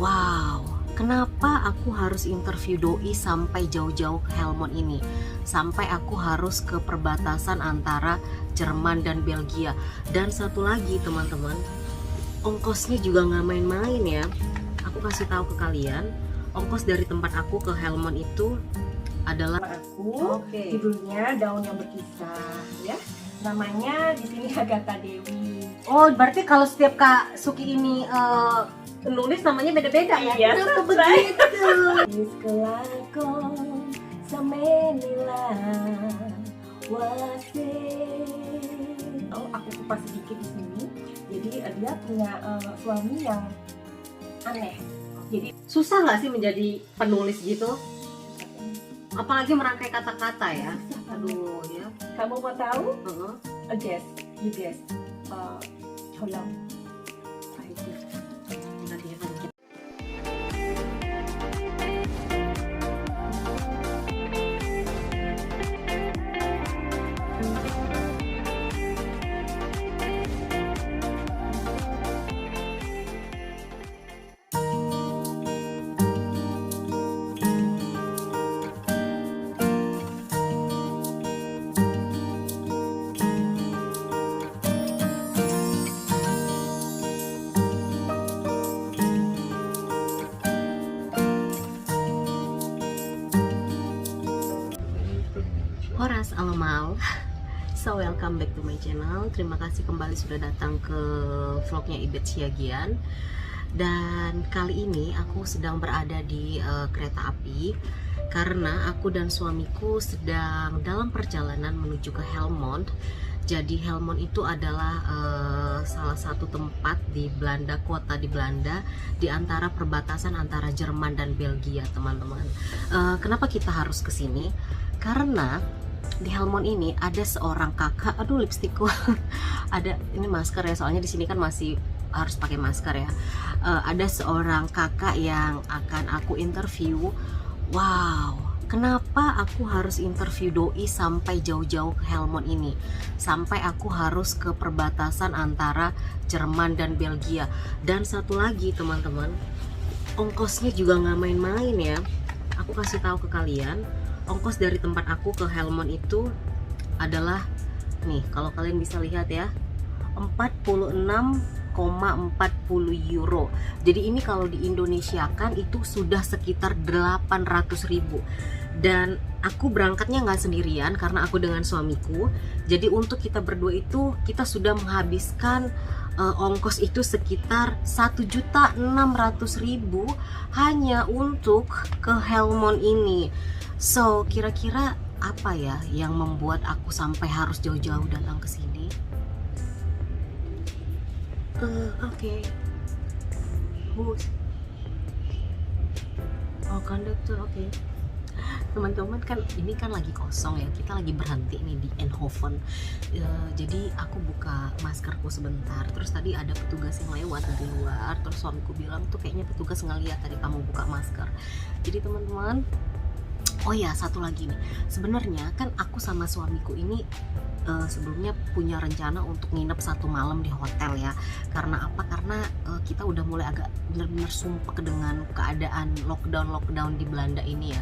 Wow, kenapa aku harus interview doi sampai jauh-jauh ke Helmond ini? Sampai aku harus ke perbatasan antara Jerman dan Belgia. Dan satu lagi teman-teman, ongkosnya juga nggak main-main ya. Aku kasih tahu ke kalian, ongkos dari tempat aku ke Helmond itu adalah aku. Judulnya Daun yang Berkisah, ya. Namanya di sini Agatha Dewi. Oh, berarti kalau setiap Kak Suki ini nulis namanya beda-beda ya? Iya, Kenapa right. begitu? Iskelakon samenila wase. Oh, aku kupas sedikit di sini. Jadi dia punya suami yang aneh. Jadi Susah nggak sih menjadi penulis gitu? Apalagi merangkai kata-kata ya? Aduh ya. kamu mau tahu? Heeh. Guess, you guess. Tolong. Nanti ya, nanti. Horas allemaal. So welcome back to my channel. Terima kasih kembali sudah datang ke vlognya Ibet Siagian. Dan kali ini aku sedang berada di kereta api karena aku dan suamiku sedang dalam perjalanan menuju ke Helmond. Jadi Helmond itu adalah salah satu tempat di Belanda, kota di Belanda, di antara perbatasan antara Jerman dan Belgia, teman-teman. Kenapa kita harus ke sini? Karena di Helmond ini ada seorang kakak, aduh lipstikku, ada ini masker ya, soalnya di sini kan masih harus pakai masker ya. Ada seorang kakak yang akan aku interview. Wow, kenapa aku harus interview doi sampai jauh-jauh ke Helmond ini? Sampai aku harus ke perbatasan antara Jerman dan Belgia. Dan satu lagi teman-teman, ongkosnya juga nggak main-main ya. Aku kasih tahu ke kalian, ongkos dari tempat aku ke Helmond itu adalah, nih kalau kalian bisa lihat ya, 46,40 euro. Jadi ini kalau di Indonesia kan itu sudah sekitar 800.000. Dan aku berangkatnya nggak sendirian karena aku dengan suamiku. Jadi untuk kita berdua itu kita sudah menghabiskan ongkos itu sekitar 1.600.000 hanya untuk ke Helmond ini. So kira-kira apa ya yang membuat aku sampai harus jauh-jauh datang ke sini? Oke. Oh, konduktor, oke. Teman-teman, kan ini kan lagi kosong ya, kita lagi berhenti nih di Eindhoven. Jadi aku buka maskerku sebentar, terus tadi ada petugas yang lewat dari luar, terus suamiku bilang tuh kayaknya petugas ngeliat tadi kamu buka masker. Jadi teman-teman, oh ya, satu lagi nih, sebenarnya kan aku sama suamiku ini sebelumnya punya rencana untuk nginep 1 malam di hotel ya. Karena apa? Karena kita udah mulai agak bener-bener sumpek dengan keadaan lockdown di Belanda ini ya.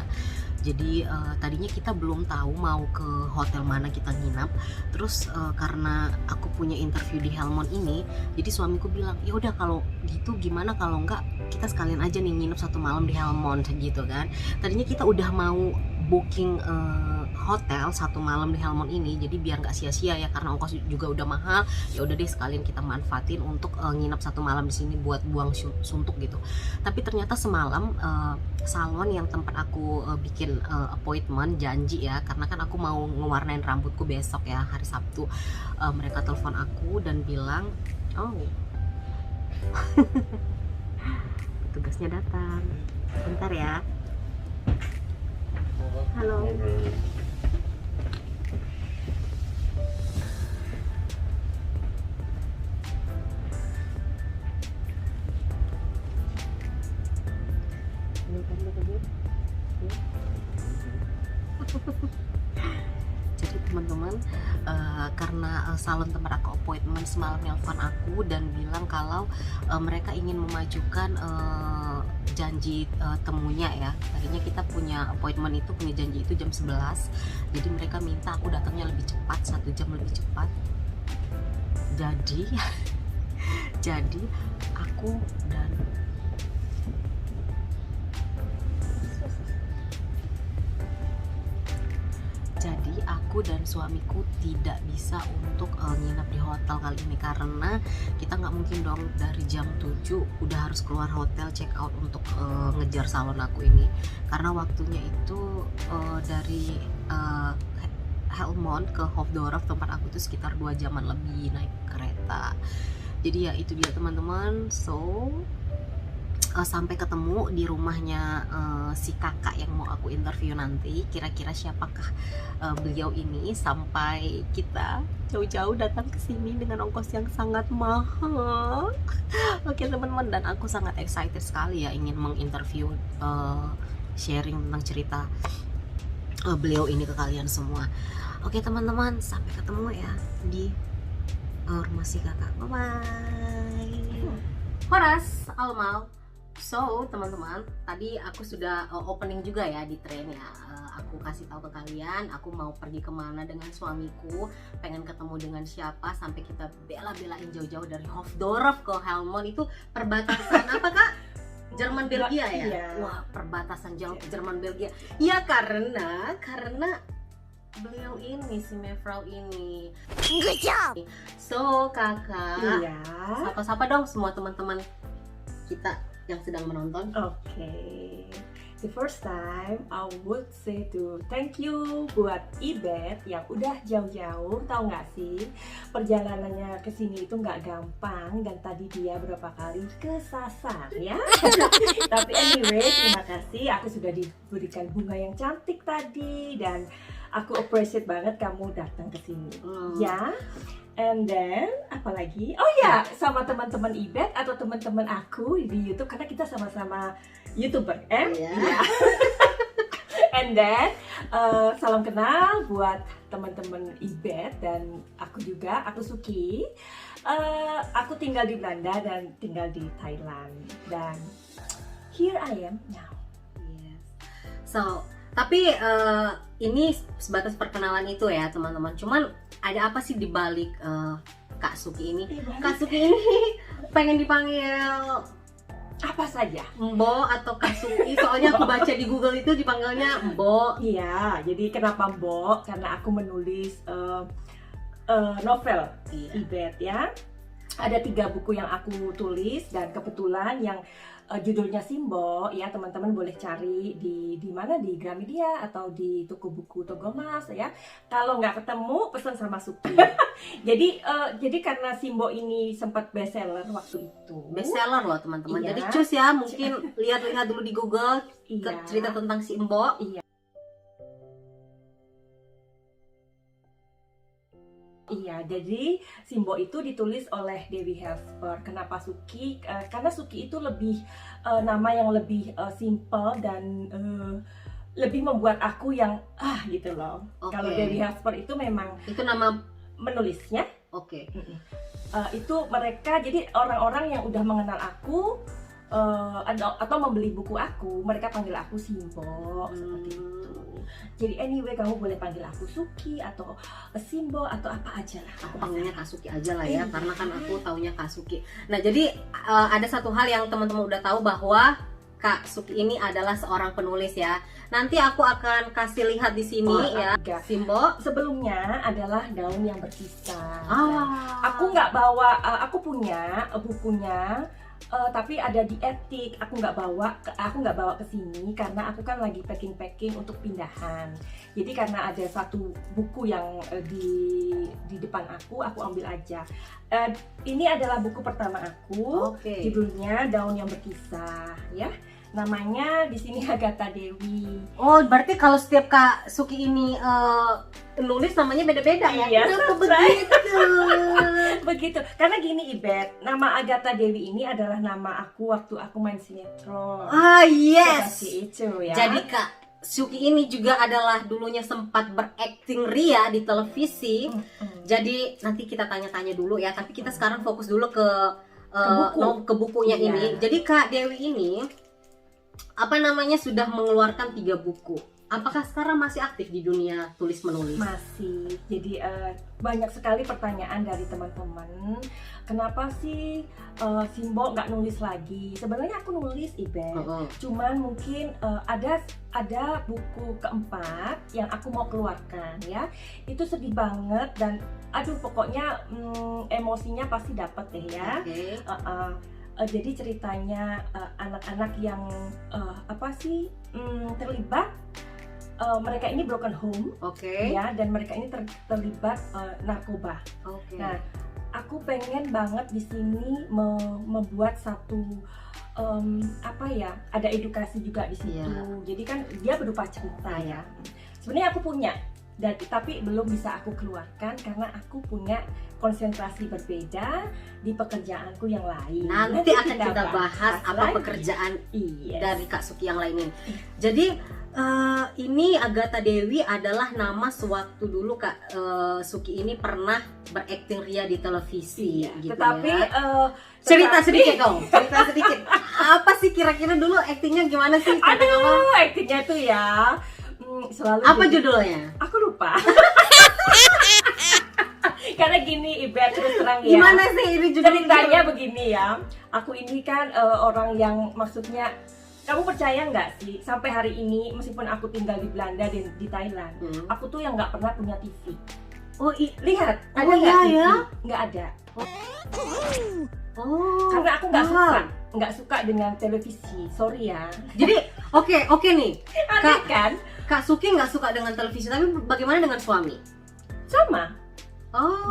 Jadi tadinya kita belum tahu mau ke hotel mana kita nginap. Terus karena aku punya interview di Helmond ini, jadi suamiku bilang, ya udah kalau gitu gimana kalau enggak kita sekalian aja nih nginep 1 malam di Helmond gitu kan. Tadinya kita udah mau booking hotel 1 malam di Helmond ini, jadi biar nggak sia-sia ya, karena ongkos juga udah mahal. Ya udah deh sekalian kita manfaatin untuk nginep 1 malam di sini buat buang suntuk gitu. Tapi ternyata semalam salon yang tempat aku bikin appointment, janji ya, karena kan aku mau ngewarnain rambutku besok ya, hari Sabtu. Mereka telepon aku dan bilang, oh petugasnya datang, bentar ya. Halo. Jadi teman-teman, karena salon tempat aku appointment semalam nelfon aku dan bilang kalau mereka ingin memajukan janji temunya ya. Tadinya kita punya appointment itu, punya janji itu jam 11. Jadi mereka minta aku datangnya lebih cepat, 1 jam lebih cepat. Jadi jadi aku dan suamiku tidak bisa untuk nginep di hotel kali ini, karena kita nggak mungkin dong dari jam 7 udah harus keluar hotel check out untuk ngejar salon aku ini, karena waktunya itu dari Helmond ke Hofdorf tempat aku tuh sekitar 2 jaman lebih naik kereta. Jadi ya itu dia teman-teman. So sampai ketemu di rumahnya si kakak yang mau aku interview nanti. Kira-kira siapakah beliau ini, sampai kita jauh-jauh datang ke sini dengan ongkos yang sangat mahal. Oke teman-teman, dan aku sangat excited sekali ya ingin menginterview, sharing tentang cerita beliau ini ke kalian semua. Oke teman-teman, sampai ketemu ya di rumah si kakak. Bye bye. Horas allemaal. So teman-teman, tadi aku sudah opening juga ya di train ya. Aku kasih tahu ke kalian aku mau pergi kemana dengan suamiku, pengen ketemu dengan siapa, sampai kita bela-belain jauh-jauh dari Hofdorf ke Helmond. Itu perbatasan apa kak? Jerman Belgia ya? Iya. Wah, perbatasan jauh ke Jerman Belgia. Ya karena beliau ini, si Mevrouw ini. Good job. So kakak, Iya. sapa-sapa dong semua teman-teman kita yang sedang menonton. Okay. The first time I would say to thank you buat Ibet yang udah jauh-jauh, tahu nggak sih perjalanannya ke sini itu nggak gampang, dan tadi dia berapa kali kesasar ya. Tapi anyway, terima kasih, aku sudah diberikan bunga yang cantik tadi dan aku appreciate banget kamu datang ke sini. Ya. And then apalagi? Oh ya, sama teman-teman Ibet atau teman-teman aku di YouTube, karena kita sama-sama YouTuber, Iya. And then salam kenal buat teman-teman Ibet dan aku juga, aku Suki. Aku tinggal di Belanda dan tinggal di Thailand, dan here I am now. Yes. So, tapi ini sebatas perkenalan itu ya teman-teman. Cuman ada apa sih di balik Kak Suki ini? Kak Suki ini pengen dipanggil apa saja? Mbo atau Kak Suki? Soalnya aku baca di Google itu dipanggilnya Mbo. Iya, jadi kenapa Mbok? Karena aku menulis novel Ibet ya. Ada 3 buku yang aku tulis, dan kebetulan yang judulnya Simbo ya, teman-teman boleh cari di mana, di Gramedia atau di toko buku Togomas ya. Kalau nggak ketemu, pesan sama Suki. jadi karena Simbo ini sempat bestseller waktu itu. Bestseller loh teman-teman. Iya. Jadi cus ya, mungkin lihat-lihat dulu di Google Iya. cerita tentang si Mbo. Iya. Iya, jadi Simbo itu ditulis oleh Dewi Helsper. Kenapa Suki? Karena Suki itu lebih nama yang lebih simple dan lebih membuat aku yang gitu loh. Oke. Kalau Dewi Helsper itu memang Itu nama. menulisnya. Oke. Itu mereka, jadi orang-orang yang udah mengenal aku atau membeli buku aku, mereka panggil aku Simbo seperti itu. Jadi anyway, kamu boleh panggil aku Suki atau Simbo atau apa aja lah. Aku panggilnya Kak Suki aja lah ya, Iya. karena kan aku taunya Kak Suki. Nah jadi ada satu hal yang teman-teman udah tahu, bahwa Kak Suki ini adalah seorang penulis ya. Nanti aku akan kasih lihat di sini ya, Simbo. Sebelumnya adalah Daun yang Berkisah. Aku Aku nggak bawa, aku punya bukunya. Tapi ada di Etik, aku nggak bawa ke sini karena aku kan lagi packing untuk pindahan. Jadi karena ada satu buku yang di depan aku ambil aja. Ini adalah buku pertama aku. Oke. Judulnya Daun yang Berkisah, ya. Namanya di sini Agatha Dewi. Oh, berarti kalau setiap Kak Suki ini nulis namanya beda-beda ya? Iya, Kenapa that's right. begitu? Begitu, karena gini Ibet, nama Agatha Dewi ini adalah nama aku waktu aku main sinetron. Yes. Seperti itu ya. Jadi Kak Suki ini juga adalah dulunya sempat berakting ria di televisi. Jadi nanti kita tanya-tanya dulu ya, tapi kita sekarang fokus dulu ke buku. ke bukunya Iya. ini. Jadi Kak Dewi ini sudah mengeluarkan 3 buku. Apakah sekarang masih aktif di dunia tulis menulis? Masih. Jadi banyak sekali pertanyaan dari teman-teman. Kenapa sih Simbo nggak nulis lagi? Sebenarnya aku nulis, Ibet. Cuman mungkin ada buku keempat yang aku mau keluarkan ya. Itu sedih banget dan aduh pokoknya emosinya pasti dapet deh ya. Jadi ceritanya anak-anak yang terlibat. Mereka ini broken home, ya, dan mereka ini terlibat narkoba. Nah, aku pengen banget di sini membuat satu ada edukasi juga di situ. Jadi kan dia berupa cerita ya. Sebenarnya aku punya, tapi belum bisa aku keluarkan karena aku punya konsentrasi berbeda di pekerjaanku yang lain. Nanti akan kita bahas apa pekerjaan dari Kak Suki yang lain ini. Jadi ini Agatha Dewi adalah nama sewaktu dulu Kak Suki ini pernah berakting ria di televisi, gitu. Tetapi cerita sedikit dong, cerita sedikit. Apa sih kira-kira dulu aktingnya gimana sih? Aktingnya tuh ya selalu. Apa judulnya? Aku lupa. Karena gini, Ibet, terus terang ya. Gimana sih ini ceritanya begini ya. Aku ini kan orang yang maksudnya. Kamu percaya nggak sih, sampai hari ini meskipun aku tinggal di Belanda dan di Thailand, aku tuh yang nggak pernah punya TV. Lihat, ada nggak TV? Ya? Nggak ada. Karena aku nggak suka dengan televisi, sorry ya. Jadi oke nih, Kak, kan? Kak Suki nggak suka dengan televisi, tapi bagaimana dengan suami? Sama.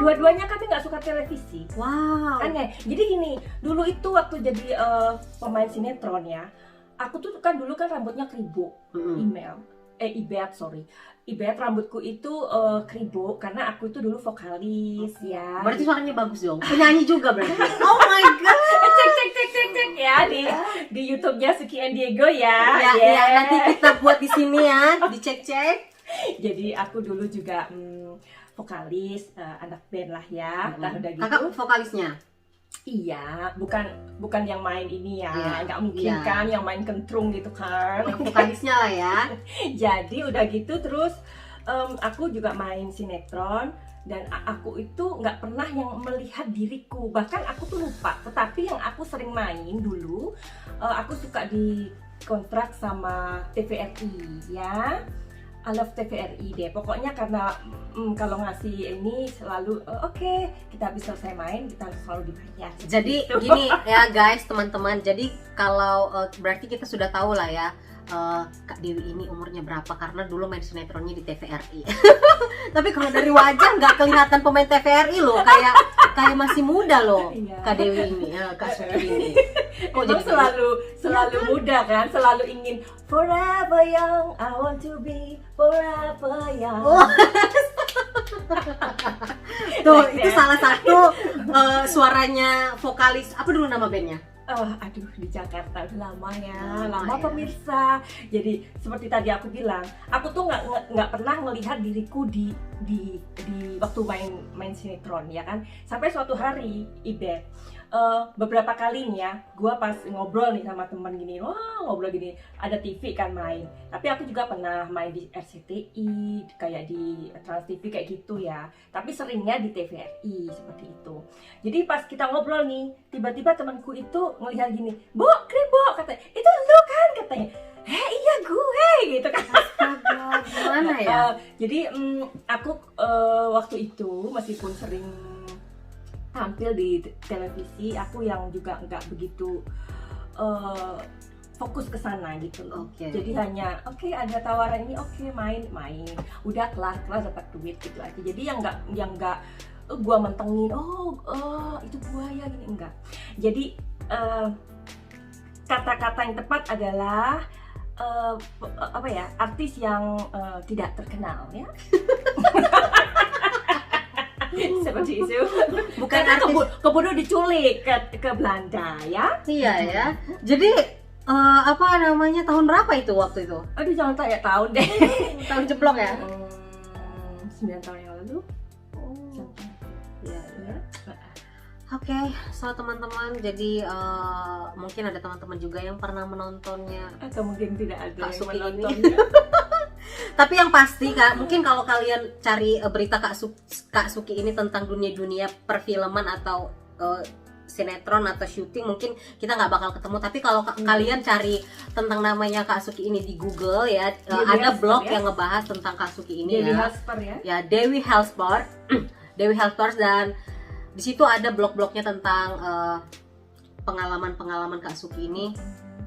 Dua-duanya kami nggak suka televisi. Wow. Aneh. Jadi gini, dulu itu waktu jadi pemain sinetron ya. Aku tuh kan dulu kan rambutnya kribo, Ibet rambutku itu kribo karena aku itu dulu vokalis ya. Berarti suaranya bagus dong. Penyanyi juga berarti. Oh my god. Cek ya di YouTube-nya Suki and Diego ya. Ya, nanti kita buat di sini ya, dicek-cek. Jadi aku dulu juga vokalis anak band lah ya. Nah, udah gitu. Kakak vokalisnya? Iya, bukan yang main ini ya, nggak mungkin kan yang main kentrung gitu kan. Yang vokalisnya lah ya. Jadi udah gitu terus aku juga main sinetron dan aku itu nggak pernah yang melihat diriku, bahkan aku tuh lupa. Tetapi yang aku sering main dulu, aku suka di kontrak sama TVRI ya. I love TVRI deh, pokoknya karena kalau ngasih ini selalu oke, kita habis selesai main kita selalu dibayar. Jadi gini ya guys, teman-teman, jadi kalau berarti kita sudah tahu lah ya Kak Dewi ini umurnya berapa karena dulu main sinetronnya di TVRI. Tapi kalau dari wajah nggak kelihatan pemain TVRI loh, kayak masih muda loh. Kak Dewi ini, Kak Suki ini. Kok jadi selalu muda kan, selalu ingin forever young, I want to be forever young. Tuh, itu salah satu suaranya vokalis, apa dulu nama bandnya? Aduh, di Jakarta udah lama ya, lama pemirsa. Jadi seperti tadi aku bilang, aku tuh nggak pernah melihat diriku di waktu main sinetron ya kan. Sampai suatu hari, Ibet, beberapa kali nih ya, gue pas ngobrol nih sama teman gini, ngobrol gini, ada TV kan main. Tapi aku juga pernah main di RCTI, kayak di Trans TV kayak gitu ya. Tapi seringnya di TVRI seperti itu. Jadi pas kita ngobrol nih, tiba-tiba temanku itu ngelihat gini, "Bo, Kribo," katanya, "itu lu kan?" katanya. Iya gue gitu kan. Astaga, gimana ya? Jadi aku waktu itu meskipun sering tampil di televisi, aku yang juga nggak begitu fokus ke sana gitu loh. Jadi hanya ada tawaran ini, main, udah kelar dapat duit gitu aja. Jadi yang nggak gua mentengin, itu gua ya gini, enggak. Jadi kata-kata yang tepat adalah artis yang tidak terkenal ya. Seperti itu. Bukan artis keburu diculik ke Belanda ya. Iya ya. Jadi tahun berapa itu waktu itu? Aduh, jangan tanya tahun deh. Tahun jeblok ya? 9 tahun yang lalu. Oke, so teman-teman, jadi mungkin ada teman-teman juga yang pernah menontonnya Atau mungkin tidak ada Kak yang Suki ini. menontonnya. Tapi yang pasti Kak, mungkin kalau kalian cari berita Kak Suki ini tentang dunia perfilman atau sinetron atau syuting, mungkin kita nggak bakal ketemu. Tapi kalau kalian cari tentang namanya Kak Suki ini di Google ya, ada blog yang ngebahas tentang Kak Suki ini Dewi ya. Halsper ya. Ya, Dewi Halsper. Dewi Halsper, dan di situ ada blog-blognya tentang pengalaman-pengalaman Kak Suki ini,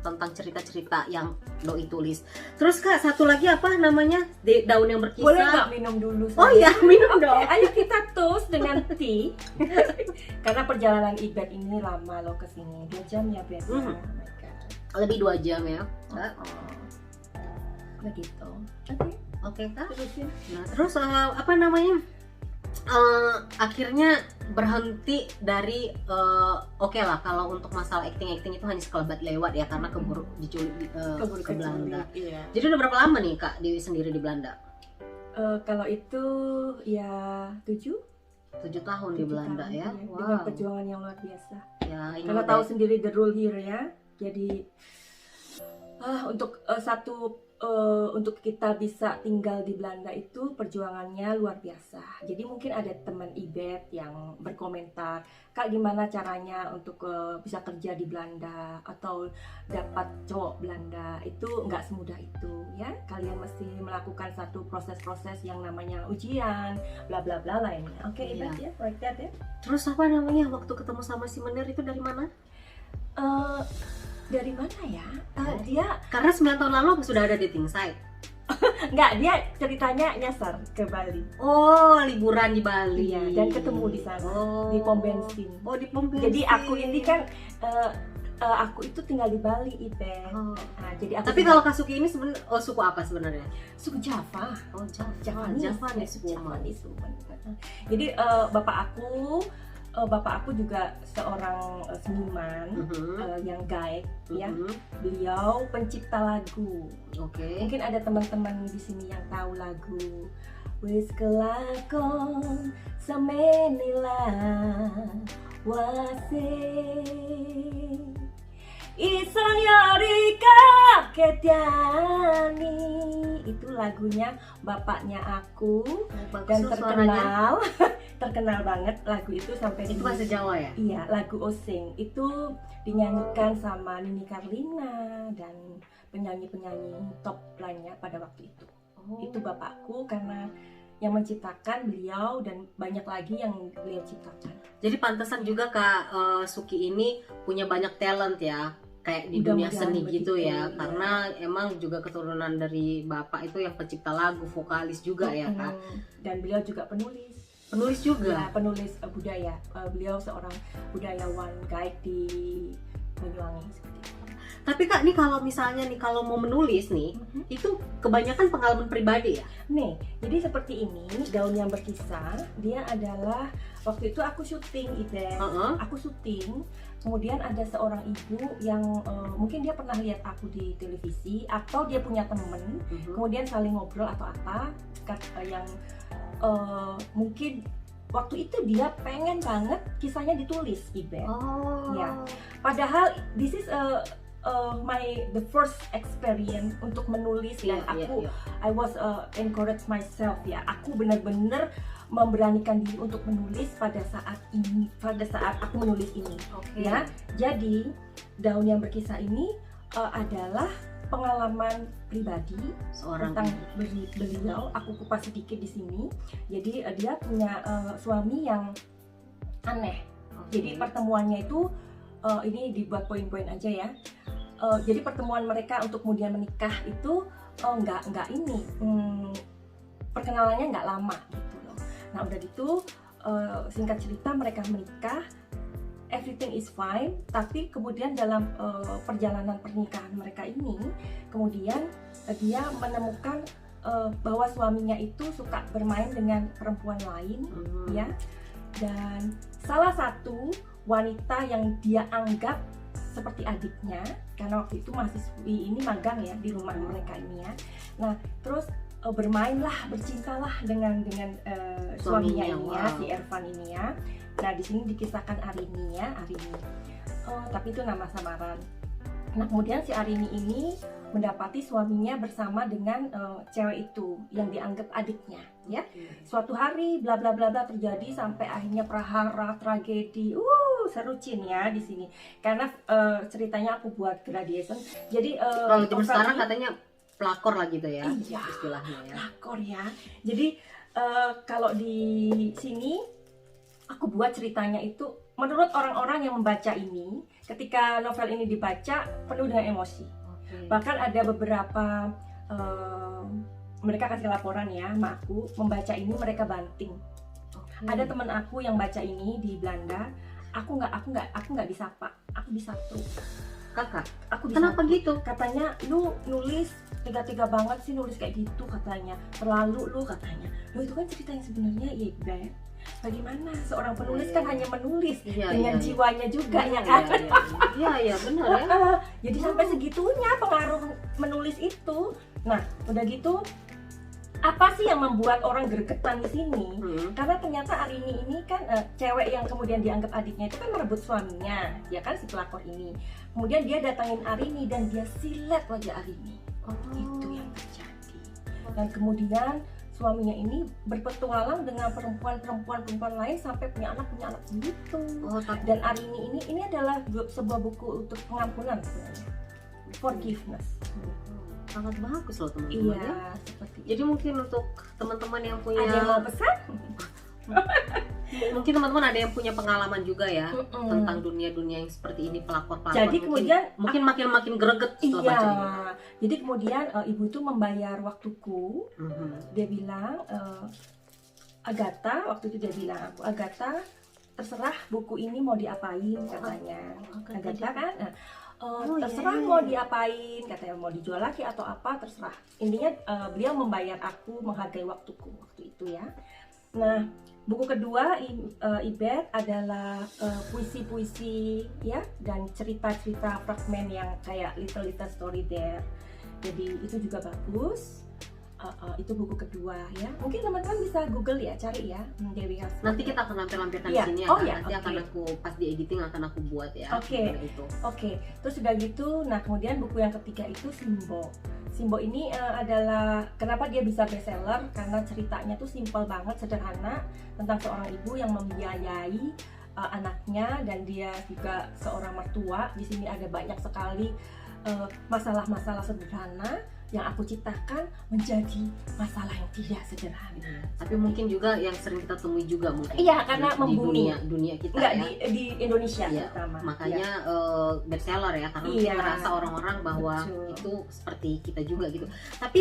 tentang cerita-cerita yang doi tulis. Terus Kak, satu lagi apa namanya? Daun yang berkisah. Boleh nggak minum dulu? Oh iya, minum dong. Ayo kita toast dengan tea. Karena perjalanan Ibet ini lama loh ke sini. 2 jam ya, Bet. Oh my God. Lebih 2 jam ya. Begitu. Oke Kak. Terusin. Nah, terus apa namanya? Akhirnya berhenti dari oke lah, kalau untuk masalah acting itu hanya sekelebat lewat ya, karena keburu diculik ke Belanda. Iya. Jadi udah berapa lama nih Kak Dewi sendiri di Belanda? Kalau itu ya 7 tahun di Belanda ya. Wow. Dengan perjuangan yang luar biasa. Ya, Karena tahu sendiri the rule here ya. Jadi untuk kita bisa tinggal di Belanda itu perjuangannya luar biasa. Jadi mungkin ada teman Ibet yang berkomentar, Kak gimana caranya untuk bisa kerja di Belanda atau dapat cowok Belanda. Itu nggak semudah itu ya. Kalian mesti melakukan satu proses-proses yang namanya ujian, bla bla bla lainnya. Oke, Ibet ya, like that ya. Terus apa namanya, waktu ketemu sama si Menir itu dari mana? Dari mana ya? Dia karena 9 tahun lalu sudah ada dating site. Enggak, dia ceritanya nyasar ke Bali. Oh, liburan di Bali. Iya, dan ketemu di sana, di pom bensin. Oh, di pom bensin. Jadi aku ini kan aku itu tinggal di Bali, Ibet. Nah, jadi aku tapi kalau Kak Suki ini suku apa sebenarnya? suku Java. Oh, Javanese woman. Jadi bapak aku juga seorang seniman yang guide ya. Beliau pencipta lagu. Oke. Mungkin ada teman-teman di sini yang tahu lagu Wis kelakon semenila wase Isan Yorika Ketiani. Itu lagunya bapaknya aku. Dan terkenal banget lagu itu sampai itu bahasa Jawa ya? Iya, lagu Osing itu dinyanyikan sama Nini Carlina dan penyanyi-penyanyi top lainnya pada waktu itu. Itu bapakku, karena yang menciptakan beliau dan banyak lagi yang beliau ciptakan. Jadi pantesan juga Kak Suki ini punya banyak talent ya, kayak di dunia seni gitu ya, karena emang juga keturunan dari bapak itu yang pencipta lagu, vokalis juga ya Kak. Dan beliau juga penulis juga. Ya, penulis budaya. Beliau seorang budayawan, guide di Banyuwangi seperti itu. Tapi Kak, nih kalau misalnya kalau mau menulis nih, itu kebanyakan pengalaman pribadi ya? Nih, jadi seperti ini, Daun yang Berkisah, dia adalah waktu itu aku syuting, aku syuting. Kemudian ada seorang ibu yang mungkin dia pernah lihat aku di televisi atau dia punya temen, kemudian saling ngobrol atau apa, yang mungkin waktu itu dia pengen banget kisahnya ditulis, Ibet. Ya, padahal this is the first experience untuk menulis dan aku I was encourage myself ya. Aku benar-benar memberanikan diri untuk menulis pada saat aku menulis ini. Ya. Jadi Daun yang Berkisah ini adalah pengalaman pribadi tentang beliau. Aku kupas sedikit di sini. Jadi dia punya suami yang aneh. Jadi pertemuannya itu ini dibuat poin-poin aja ya. Jadi pertemuan mereka untuk kemudian menikah itu nggak ini perkenalannya nggak lama gitu loh. Nah udah gitu singkat cerita mereka menikah, everything is fine. Tapi kemudian dalam perjalanan pernikahan mereka ini kemudian dia menemukan bahwa suaminya itu suka bermain dengan perempuan lain ya. Dan salah satu wanita yang dia anggap seperti adiknya, karena waktu itu mahasiswi ini magang ya di rumah mereka ini ya. Nah terus bermainlah, bercintalah dengan suaminya ini ya, wow. si Ervan ini ya. Nah di sini dikisahkan Arini ya, Arini. Tapi itu nama samaran. Nah kemudian si Arini ini mendapati suaminya bersama dengan cewek itu yang dianggap adiknya ya. Suatu hari bla bla bla bla terjadi sampai akhirnya prahara, tragedi. Seru Cin ya di sini. Karena ceritanya aku buat gradation. Jadi kalau zaman sekarang katanya pelakor lah gitu ya, iya, istilahnya ya. pelakor ya. Jadi kalau di sini aku buat ceritanya itu menurut orang-orang yang membaca ini, ketika novel ini dibaca penuh dengan emosi. Bahkan ada beberapa mereka kasih laporan ya sama aku, membaca ini mereka banting. Ada teman aku yang baca ini di Belanda, aku nggak disapa, aku disatu. Kakak, Aku kenapa disatu. gitu? Katanya lu nulis tega-tega banget sih nulis kayak gitu, katanya terlalu lu, katanya lu itu kan cerita yang sebenarnya ya Iqbal. Bagaimana seorang penulis kan hanya menulis dengan jiwanya juga ya kan. Iya benar ya. Jadi sampai segitunya pengaruh menulis itu. Nah udah gitu apa sih yang membuat orang gregetan di sini? Karena ternyata Arini ini kan cewek yang kemudian dianggap adiknya itu kan merebut suaminya, ya kan si pelakor ini. Kemudian dia datangin Arini dan dia silet wajah Arini. Itu yang terjadi. Dan kemudian suaminya ini berpetualang dengan perempuan lain sampai punya anak begitu. Dan Arini ini adalah sebuah buku untuk pengampunan sebenarnya, forgiveness. Sangat bagus loh teman-teman. Iya, seperti itu. Jadi mungkin untuk teman-teman yang punya, ada yang mau pesan? mungkin teman-teman ada yang punya pengalaman juga ya tentang dunia-dunia yang seperti ini, pelakor-pelakor. Jadi kemudian mungkin makin greget setelah baca ini. Jadi kemudian ibu itu membayar waktuku. Dia bilang Agatha, waktu itu dia bilang aku, Agatha terserah buku ini mau diapain katanya. Agatha kan terserah mau diapain, katanya mau dijual lagi atau apa terserah. Intinya beliau membayar aku, menghargai waktuku waktu itu ya. Nah buku kedua Ibet adalah puisi-puisi ya dan cerita-cerita fragmen yang kayak little story there. Jadi itu juga bagus. Itu buku kedua ya. Mungkin teman-teman bisa Google ya, cari ya Dewi Hasna. Nanti kita akan lampirkan di sini ya. Nanti akan aku pas di editing akan aku buat ya. Oke. Terus udah gitu, nah kemudian buku yang ketiga itu Simbo. Simbo ini adalah kenapa dia bisa bestseller karena ceritanya tuh simpel banget, sederhana, tentang seorang ibu yang membiayai anaknya dan dia juga seorang mertua. Di sini ada banyak sekali masalah-masalah sederhana yang aku ciptakan menjadi masalah yang tidak sederhana. Tapi mungkin juga yang sering kita temui juga mungkin. Iya, karena membumi di dunia kita. Enggak, ya. di Indonesia terutama. Makanya bestseller ya, karena mungkin ngerasa orang-orang bahwa itu seperti kita juga gitu. Tapi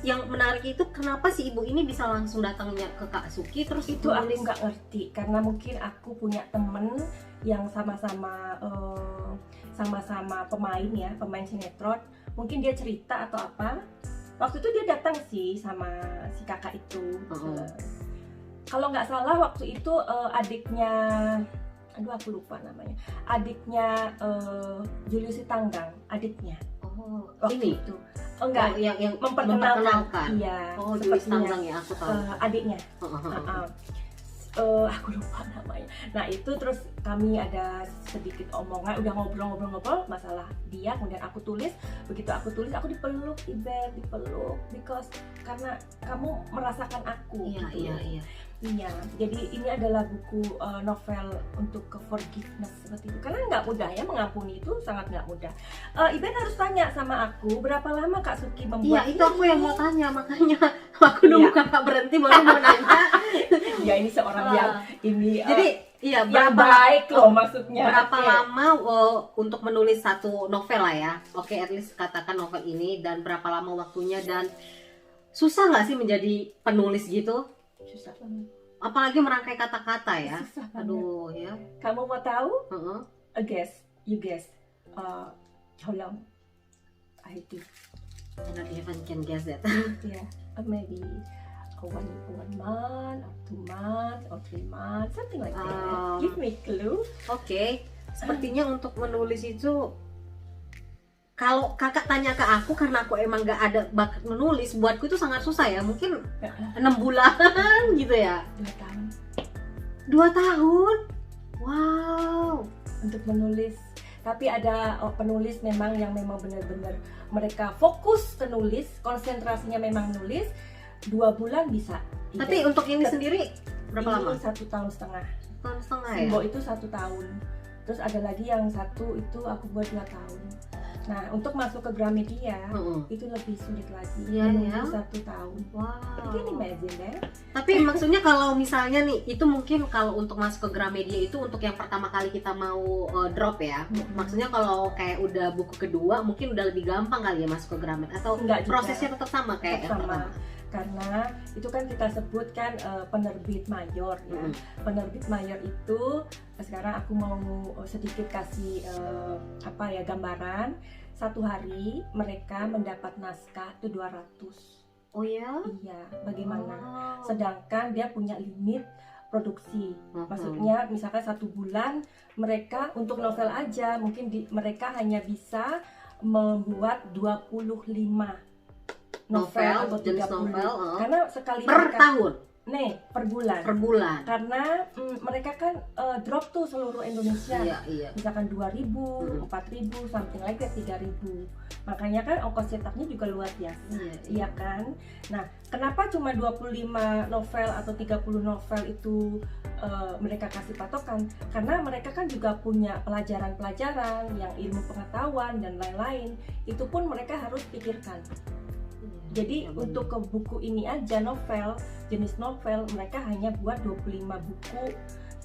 yang menarik itu kenapa si ibu ini bisa langsung datangnya ke Kak Suki terus itu aku nggak ngerti, karena mungkin aku punya temen yang sama-sama pemain ya, pemain sinetron. Mungkin dia cerita atau apa. Waktu itu dia datang sih sama si kakak itu. Kalau nggak salah waktu itu adiknya, aduh aku lupa namanya. Adiknya Julius Tanggang, adiknya. Waktu ini itu. Enggak, yang memperkenalkan. Iya. Julius Tanggang ya, aku tahu. Adiknya. Aku lupa namanya. Nah itu terus kami ada sedikit omongan, udah ngobrol masalah dia, kemudian aku tulis. Begitu aku tulis, aku dipeluk, dipeluk, because karena kamu merasakan aku. Iya, jadi ini adalah buku novel untuk forgiveness seperti itu. Karena nggak mudah ya, mengampuni itu sangat nggak mudah. Iben harus tanya sama aku, berapa lama Kak Suki membuat ini? Iya, itu aku yang mau tanya, makanya aku nunggu kakak berhenti baru mau nanya. Ya ini seorang yang ini. Jadi iya, baik loh maksudnya. Berapa lama untuk menulis satu novel lah ya? Oke, at least katakan novel ini, dan berapa lama waktunya, dan susah nggak sih menjadi penulis gitu? Susah banget. Apalagi merangkai kata-kata ya. Susah banget. Aduh ya. Kamu mau tahu? You guess. How long I do? I don't even can guess that. Yeah, maybe one month, or 2 months, or 3 months, something like that. Give me clue. Oke. Sepertinya untuk menulis itu kalau kakak tanya ke aku, karena aku emang gak ada bakat menulis, buatku itu sangat susah ya, mungkin 6 bulan gitu ya. 2 tahun 2 tahun? Wow. untuk menulis. Tapi ada penulis memang yang memang benar-benar mereka fokus ke nulis, konsentrasinya memang nulis, 2 bulan bisa. Tapi untuk ini sendiri berapa lama? 1,5 tahun. Tahun setengah ya? Simbo itu 1 tahun. Terus ada lagi yang satu itu aku buat 2 tahun. Nah, untuk masuk ke Gramedia itu lebih sulit lagi. Iya, menunggu ya. 1 tahun. Wow. Mungkin imagine deh. Tapi maksudnya kalau misalnya nih, itu mungkin kalau untuk masuk ke Gramedia itu untuk yang pertama kali kita mau drop ya. Maksudnya kalau kayak udah buku kedua mungkin udah lebih gampang kali ya masuk ke Gramedia, atau Enggak juga. prosesnya tetap sama kayak yang Sama. pertama? Karena itu kan kita sebut kan penerbit mayor ya. Penerbit mayor itu sekarang aku mau sedikit kasih gambaran. 1 hari mereka mendapat naskah itu 200. Oh ya? Iya, bagaimana? Wow. Sedangkan dia punya limit produksi. Maksudnya misalkan 1 bulan mereka untuk novel aja mungkin mereka hanya bisa membuat 25 novel atau jenis 30. novel, Karena sekali per mereka tahun? per bulan. Per bulan? Karena mereka kan drop tuh seluruh Indonesia. Iya. Misalkan 2.000, 4.000, something like that, 3.000. Makanya kan ongkos cetaknya juga luar biasa. Iya kan? Nah, kenapa cuma 25 novel atau 30 novel itu mereka kasih patokan? Karena mereka kan juga punya pelajaran-pelajaran yang ilmu pengetahuan dan lain-lain. Itu pun mereka harus pikirkan. Jadi untuk ke buku ini aja novel, jenis novel mereka hanya buat 25 buku,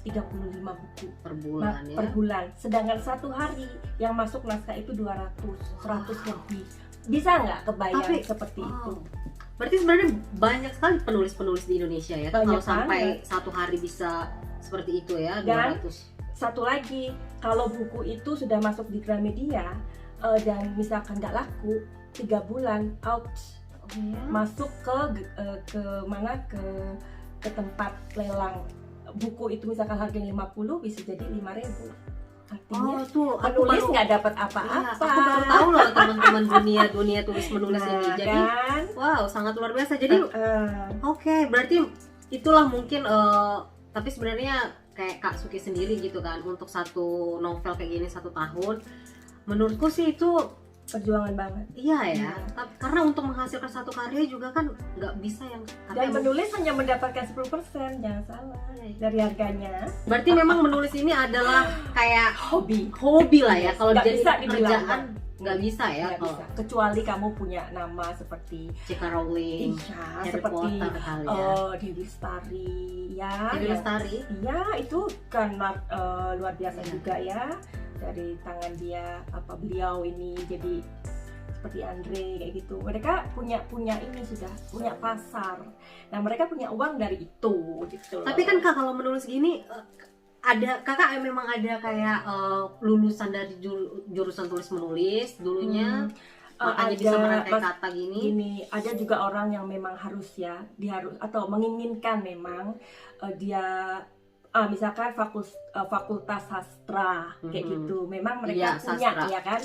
35 buku per bulan ya. Per bulan. Sedangkan 1 hari yang masuk naskah itu 200, 100 lebih. Bisa nggak kebayang seperti itu? Berarti sebenarnya banyak sekali penulis-penulis di Indonesia ya. Kalau sampai 1 hari bisa seperti itu ya, 200. Dan satu lagi, kalau buku itu sudah masuk di Gramedia dan misalkan nggak laku, 3 bulan out. Masuk ke mana ke tempat lelang buku itu, misalkan harganya 50 bisa jadi 5.000. Artinya penulis nggak dapat apa-apa. Aku baru tahu loh teman-teman dunia tulis menulis ini. Jadi kan? wow, sangat luar biasa. Jadi oke, berarti itulah mungkin tapi sebenarnya kayak Kak Suki sendiri gitu kan, untuk 1 novel kayak gini 1 tahun, menurutku sih itu perjuangan banget. Iya ya, karena untuk menghasilkan 1 karya juga kan nggak bisa yang. Dan menulis hanya mendapatkan 10%, jangan salah, dari harganya. Berarti memang menulis ini adalah kayak hobi lah ya. Kalau jadi kerjaan nggak bisa ya. Nggak bisa. Kecuali kamu punya nama seperti J.K. Rowling, Harry Potter, Dewi Lestari, ya. Dewi Lestari. Iya, itu kan luar biasa juga ya. Dari tangan dia, beliau ini jadi seperti Andre kayak gitu. Mereka punya ini, sudah punya pasar. Nah, mereka punya uang dari itu gitu. Tapi kan Kak, kalau menulis gini kakak memang ada kayak lulusan dari jurusan tulis menulis dulunya, makanya bisa merangkai kata gini. Ada juga orang yang memang harus atau menginginkan memang dia misalkan fakultas sastra kayak gitu, memang mereka punya sastra. Ya kan,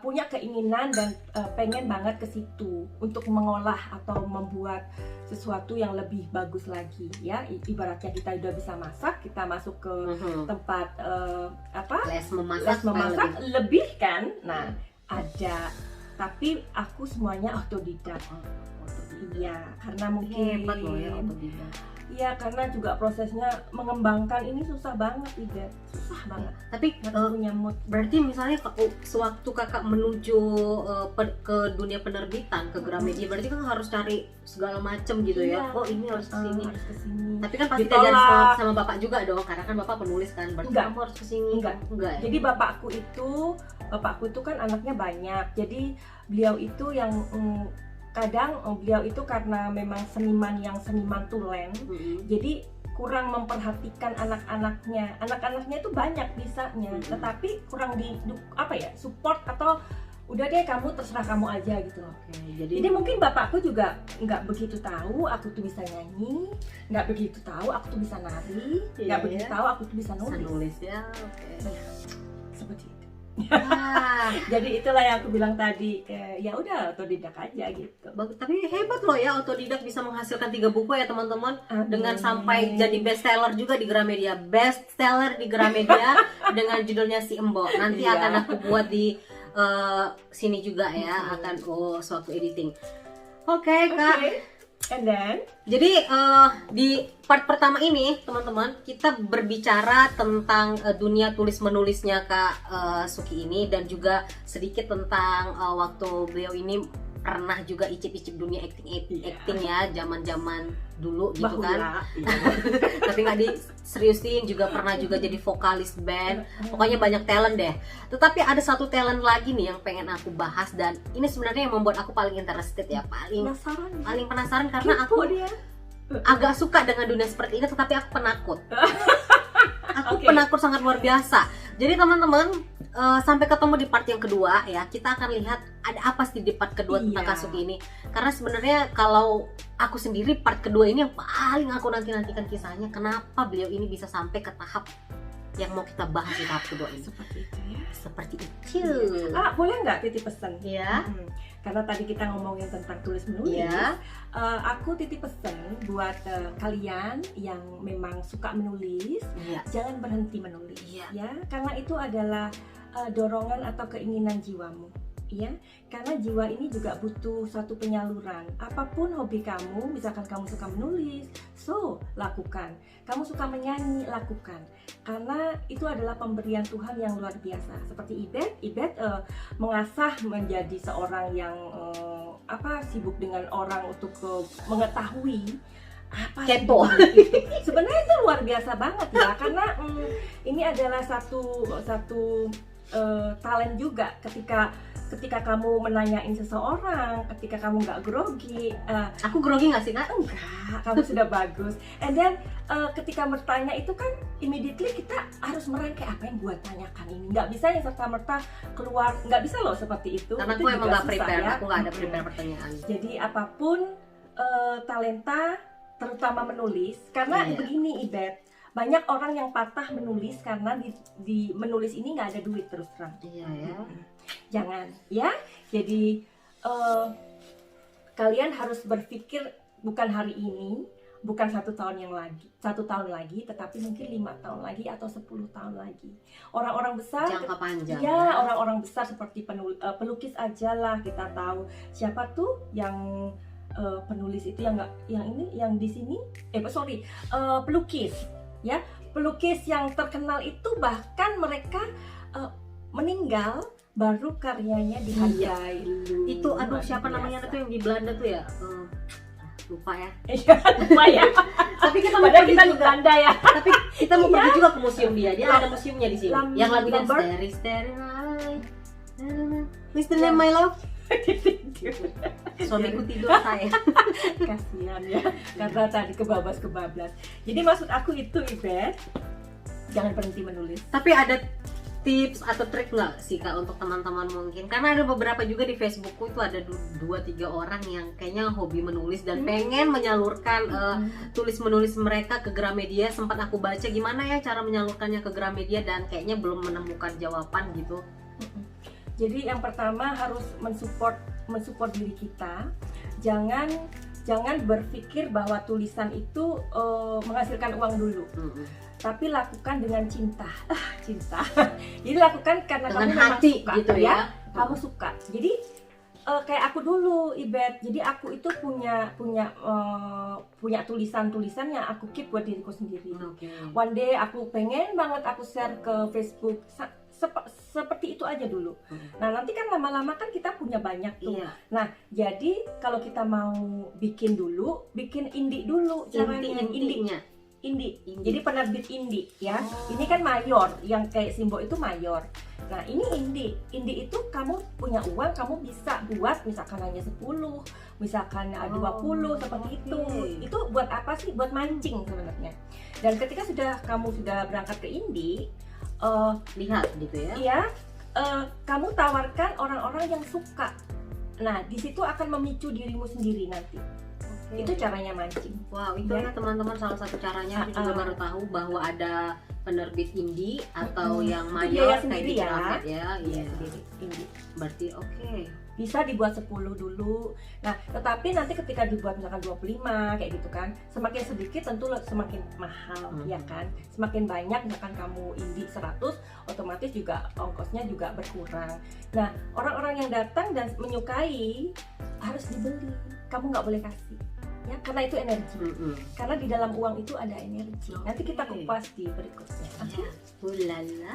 punya keinginan dan pengen banget ke situ untuk mengolah atau membuat sesuatu yang lebih bagus lagi ya. Ibaratnya kita udah bisa masak, kita masuk ke tempat les memasak lebih kan. Nah, ada, tapi aku semuanya autodidak. Iya, karena mungkin hebat loh ya autodidak. Iya, karena juga prosesnya mengembangkan ini susah banget, susah banget. Tapi punya mood. Berarti misalnya sewaktu kakak menuju ke dunia penerbitan, ke Gramedia, berarti kan harus cari segala macam gitu ya. Oh, ini harus kesini. Tapi kan pasti diajarin sama bapak juga dong, karena kan bapak penulis kan. Berarti kamu harus kesini. Enggak. Jadi bapakku itu kan anaknya banyak. Jadi beliau itu yang kadang beliau itu karena memang seniman tulen, jadi kurang memperhatikan anak-anaknya itu banyak bisanya, tetapi kurang support, atau udah deh kamu terserah kamu aja gitu loh. Jadi mungkin bapakku juga nggak begitu tahu aku tuh bisa nyanyi, nggak begitu tahu aku tuh bisa nari, nggak begitu tahu aku tuh bisa nulis ya. Seperti itu. Ah, Jadi itulah yang aku bilang tadi, ya udah otodidak aja gitu. tapi hebat loh ya, otodidak bisa menghasilkan 3 buku ya teman-teman, dengan Amin. sampai jadi bestseller juga di Gramedia, bestseller di Gramedia dengan judulnya Si Embo. Nanti Iya. akan aku buat di sini juga ya, akan suatu editing. Oke Kak. Oke. And then Jadi di part pertama ini teman-teman kita berbicara tentang dunia tulis menulisnya Kak Suki ini, dan juga sedikit tentang waktu beliau ini pernah juga icip-icip dunia acting ya, zaman-zaman dulu gitu kan. Tapi nggak diseriusin, juga pernah juga jadi vokalis band. Pokoknya banyak talent deh. Tetapi ada satu talent lagi nih yang pengen aku bahas, dan ini sebenarnya yang membuat aku paling interested ya, paling penasaran karena aku dia. agak suka dengan dunia seperti ini, tetapi aku penakut. Aku Oke. penakut sangat luar biasa. Jadi teman-teman, sampai ketemu di part yang kedua ya, kita akan lihat ada apa sih di part kedua tentang Iya. Kasuki ini. Karena sebenarnya kalau aku sendiri part kedua ini yang paling aku nanti-nantikan kisahnya, kenapa beliau ini bisa sampai ke tahap yang mau kita bahas di tahap kedua ini. Seperti itu ya. Seperti itu. Boleh nggak titip pesan? Ya. Karena tadi kita ngomongin tentang tulis menulis, Ya. aku titip pesan buat kalian yang memang suka menulis, Iya. jangan berhenti menulis, Iya. ya, karena itu adalah dorongan atau keinginan jiwamu, ya, karena jiwa ini juga butuh suatu penyaluran. Apapun hobi kamu, misalkan kamu suka menulis, so lakukan. Kamu suka menyanyi, lakukan. Karena itu adalah pemberian Tuhan yang luar biasa. Seperti Ibet mengasah menjadi seorang yang sibuk dengan orang untuk mengetahui apa sih Kepo. dibalik itu. Sebenarnya itu luar biasa banget ya, karena ini adalah satu talent juga ketika kamu menanyain seseorang, ketika kamu nggak grogi, Aku grogi nggak sih Kak? enggak, kamu sudah bagus. And then ketika bertanya itu kan immediately kita harus merangkai apa yang gue tanyakan ini. Nggak bisa yang serta-merta keluar, nggak bisa loh seperti itu. Karena Itu aku emang juga nggak susah, prepare, ya. aku nggak ada prepare pertanyaan. Jadi apapun talenta, terutama menulis, karena Iya. begini Ibet, banyak orang yang patah menulis karena di menulis ini nggak ada duit terus terang. Iya ya. Jangan ya. Jadi kalian harus berpikir bukan hari ini, bukan 1 tahun lagi, tetapi mungkin 5 tahun lagi atau 10 tahun lagi. Orang-orang besar, Jangka panjang. ya orang-orang besar seperti pelukis aja lah, kita tahu siapa tuh yang penulis itu yang di sini, pelukis ya, pelukis yang terkenal itu bahkan mereka meninggal baru karyanya dihargai. Itu Luar siapa namanya biasa. tuh yang di Belanda tuh ya? Lupa ya. Lupa ya. Tapi kita mau Padahal pergi kita di juga. Belanda ya. Tapi kita mau pergi juga ke museum dia. Dia ada museumnya di sini. Lam- Yang lagunya Lambert. Starry Starry Night. Listen to my love. Suamiku tidur saya. Kasihan ya, karena tadi kebablas. Jadi maksud aku itu Ibet, jangan berhenti menulis. Tapi ada tips atau trik nggak sih Kak untuk teman-teman mungkin? Karena ada beberapa juga di Facebookku itu ada 2-3 orang yang kayaknya hobi menulis dan pengen menyalurkan tulis menulis mereka ke Gramedia. Sempat aku baca gimana ya cara menyalurkannya ke Gramedia, dan kayaknya belum menemukan jawaban gitu. Jadi yang pertama harus mensupport diri kita. Jangan berpikir bahwa tulisan itu menghasilkan uang dulu. Tapi lakukan dengan cinta. Cinta. Jadi lakukan karena Dengan kamu memang hati suka, gitu ya. Kamu suka. Jadi kayak aku dulu, Ibet. Jadi aku itu punya tulisan-tulisan yang aku keep buat diriku sendiri. Oke. One day aku pengen banget aku share ke Facebook. Seperti itu aja dulu. Nah nanti kan lama-lama kan kita punya banyak tuh. Iya. Nah jadi kalau kita mau bikin indie dulu caranya. Intinya. Indie. Jadi penerbit indie ya. Ini kan mayor, yang kayak Simbo itu mayor. Nah ini indie. Indie itu kamu punya uang, kamu bisa buat misalkan hanya 10, misalkan 20 seperti itu. Itu buat apa sih? Buat mancing sebenarnya. Dan ketika kamu sudah berangkat ke indie, Lihat gitu ya. iya, kamu tawarkan orang-orang yang suka. Nah di situ akan memicu dirimu sendiri nanti. Itu caranya mancing. Wow, itu ya teman-teman salah satu caranya. Aku juga baru tahu bahwa ada penerbit indie atau yang Itu mayor biaya kayak sendiri di ya. Gramet ya. Iya, Iya. sendiri indie. Berarti oke. Bisa dibuat 10 dulu. Nah, tetapi nanti ketika dibuat misalkan 25 kayak gitu kan, semakin sedikit tentu semakin mahal, ya kan? Semakin banyak misalkan kamu indie 100, otomatis juga ongkosnya juga berkurang. Nah, orang-orang yang datang dan menyukai harus dibeli. Kamu nggak boleh kasih. Ya, karena itu energi. Karena di dalam uang itu ada energi. Nanti kita Oke. kupas di berikutnya. Oke? Ulala.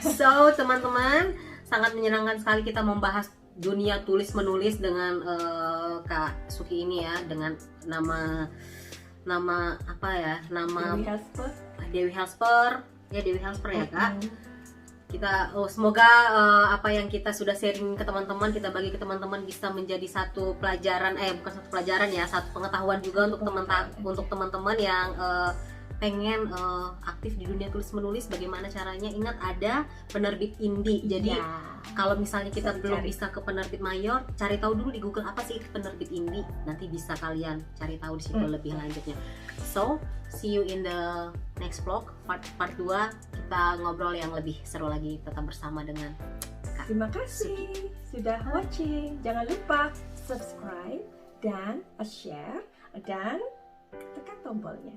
So, teman-teman, sangat menyenangkan sekali kita membahas dunia tulis menulis dengan Kak Suki ini ya, dengan nama apa ya? Nama Dewi Hasper. Dewi Hasper. Ya, Dewi Hasper ya, Kak. Kita semoga apa yang kita sudah sharing ke teman-teman, kita bagi ke teman-teman bisa menjadi satu pelajaran, bukan satu pelajaran ya, satu pengetahuan juga untuk teman-teman yang pengen aktif di dunia tulis menulis. Bagaimana caranya? Ingat, ada penerbit indie. Jadi kalau misalnya kita belum bisa ke penerbit mayor, cari tahu dulu di Google apa sih itu penerbit indie. Nanti bisa kalian cari tahu di situ lebih lanjutnya. So, see you in the next vlog part 2. Kita ngobrol yang lebih seru lagi, tetap bersama dengan Kak. Terima kasih sudah watching. Jangan lupa subscribe dan share dan tekan tombolnya.